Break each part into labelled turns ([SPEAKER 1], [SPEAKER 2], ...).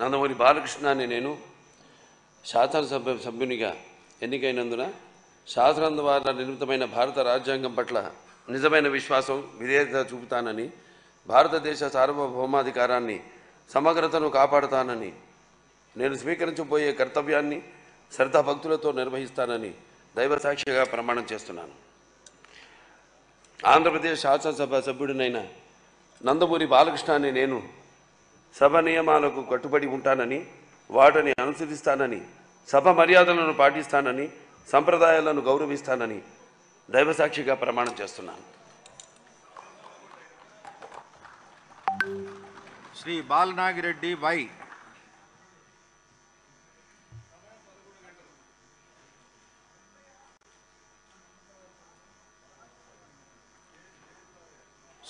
[SPEAKER 1] నందమూరి బాలకృష్ణ అనే నేను శాసనసభ సభ్యునిగా ఎన్నికైనందున శాసనం ద్వారా నిర్మితమైన భారత రాజ్యాంగం పట్ల నిజమైన విశ్వాసం విధేయత చూపుతానని, భారతదేశ సార్వభౌమాధికారాన్ని సమగ్రతను కాపాడుతానని, నేను స్వీకరించబోయే కర్తవ్యాన్ని శ్రద్ధాభక్తులతో నిర్వహిస్తానని దైవసాక్షిగా ప్రమాణం చేస్తున్నాను. ఆంధ్రప్రదేశ్ శాసనసభ సభ్యుడినైన నందమూరి బాలకృష్ణ అనే నేను సభ నియమాలకు కట్టుబడి ఉంటానని, వాటిని అనుసరిస్తానని, సభ మర్యాదలను పాటిస్తానని, సంప్రదాయాలను గౌరవిస్తానని దైవసాక్షిగా ప్రమాణం చేస్తున్నాను.
[SPEAKER 2] శ్రీ బాలనాగిరెడ్డి వై.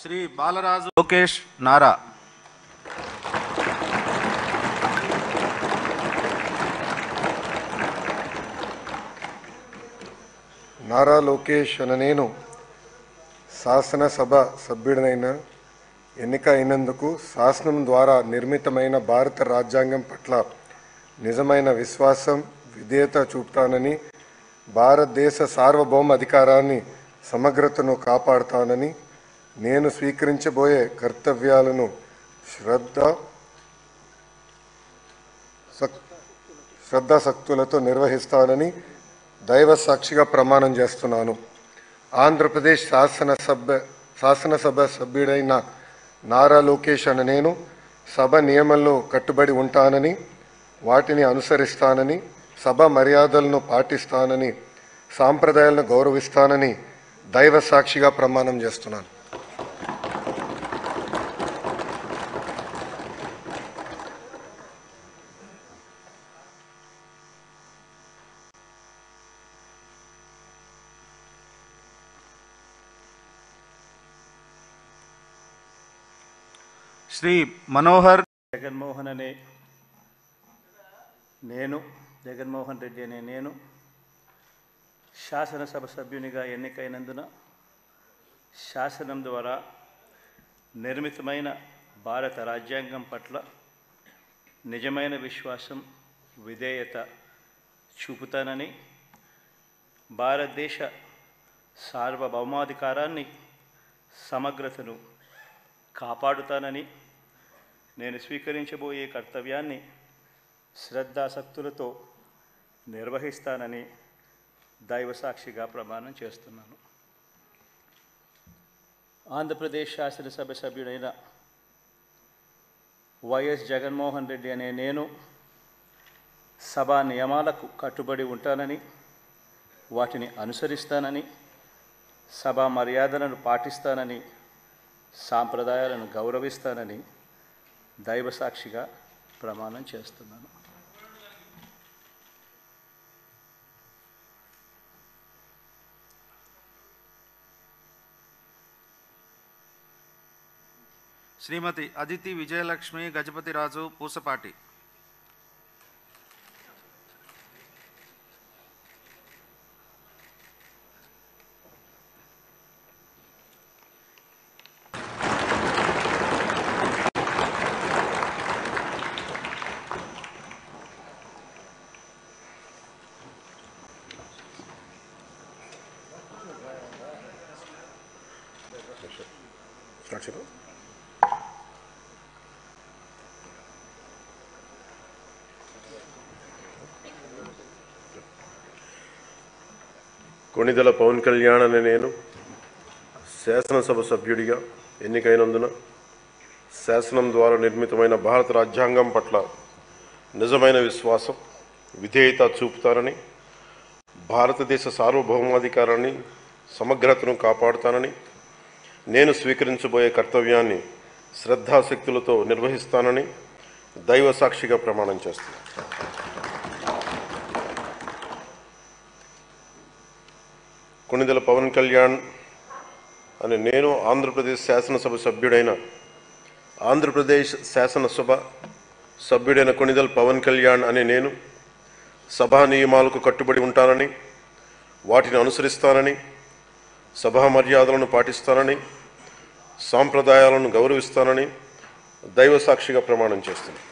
[SPEAKER 2] శ్రీ బాలరాజు లోకేష్ నారా.
[SPEAKER 3] నారా లోకేష్ అనే నేను శాసనసభ సభ్యుడినైన ఎన్నిక అయినందుకు శాసనం ద్వారా నిర్మితమైన భారత రాజ్యాంగం పట్ల నిజమైన విశ్వాసం విధేయత చూపుతానని, భారతదేశ సార్వభౌమ అధికారాన్ని సమగ్రతను కాపాడుతానని, నేను స్వీకరించబోయే కర్తవ్యాలను శ్రద్ధాశక్తులతో నిర్వహిస్తానని దైవ సాక్షిగా ప్రమాణం చేస్తున్నాను. ఆంధ్రప్రదేశ్ శాసనసభ సభ్యుడైన నారా లోకేష్ అనే నేను సభ నియమంలో కట్టుబడి ఉంటానని, వాటిని అనుసరిస్తానని, సభ మర్యాదలను పాటిస్తానని, సాంప్రదాయాలను గౌరవిస్తానని దైవ సాక్షిగా ప్రమాణం చేస్తున్నాను.
[SPEAKER 2] శ్రీ మనోహర్
[SPEAKER 4] జగన్మోహన్ రెడ్డి అనే నేను శాసనసభ సభ్యునిగా ఎన్నికైనందున శాసనం ద్వారా నిర్మితమైన భారత రాజ్యాంగం పట్ల నిజమైన విశ్వాసం విధేయత చూపుతానని, భారతదేశ సార్వభౌమాధికారాన్ని సమగ్రతను కాపాడుతానని, నేను స్వీకరించబోయే కర్తవ్యాన్ని శ్రద్ధాశక్తులతో నిర్వహిస్తానని దైవసాక్షిగా ప్రమాణం చేస్తున్నాను. ఆంధ్రప్రదేశ్ శాసనసభ సభ్యుడైన వైఎస్ జగన్మోహన్ రెడ్డి అనే నేను సభా నియమాలకు కట్టుబడి ఉంటానని, వాటిని అనుసరిస్తానని, సభా మర్యాదలను పాటిస్తానని, సాంప్రదాయాలను గౌరవిస్తానని దైవసాక్షిగా ప్రమాణం చేస్తున్నాను.
[SPEAKER 2] శ్రీమతి అదితి విజయలక్ష్మి గజపతిరాజు పూసపాటి.
[SPEAKER 5] కొణిదెల పవన్ కళ్యాణ్ అనే నేను శాసనసభ సభ్యుడిగా ఎన్నికైనందున శాసనం ద్వారా నిర్మితమైన భారత రాజ్యాంగం పట్ల నిజమైన విశ్వాసం విధేయత చూపుతానని, భారతదేశ సార్వభౌమాధికారాన్ని సమగ్రతను కాపాడుతానని, నేను స్వీకరించబోయే కర్తవ్యాన్ని శ్రద్ధాశక్తులతో నిర్వహిస్తానని దైవ సాక్షిగా ప్రమాణం చేస్తున్నాను. కొణిదెల పవన్ కళ్యాణ్ అనే నేను ఆంధ్రప్రదేశ్ శాసనసభ సభ్యుడైన కొణిదెల పవన్ కళ్యాణ్ అనే నేను సభా నియమాలకు కట్టుబడి ఉంటానని, వాటిని అనుసరిస్తానని, సభా మర్యాదలను పాటిస్తానని, సాంప్రదాయాలను గౌరవిస్తానని దైవ సాక్షిగా ప్రమాణం చేస్తున్నాను.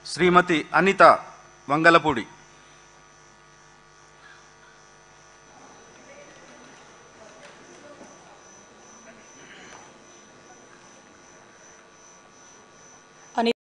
[SPEAKER 2] శ్రీమతి అనిత వంగలపూడి,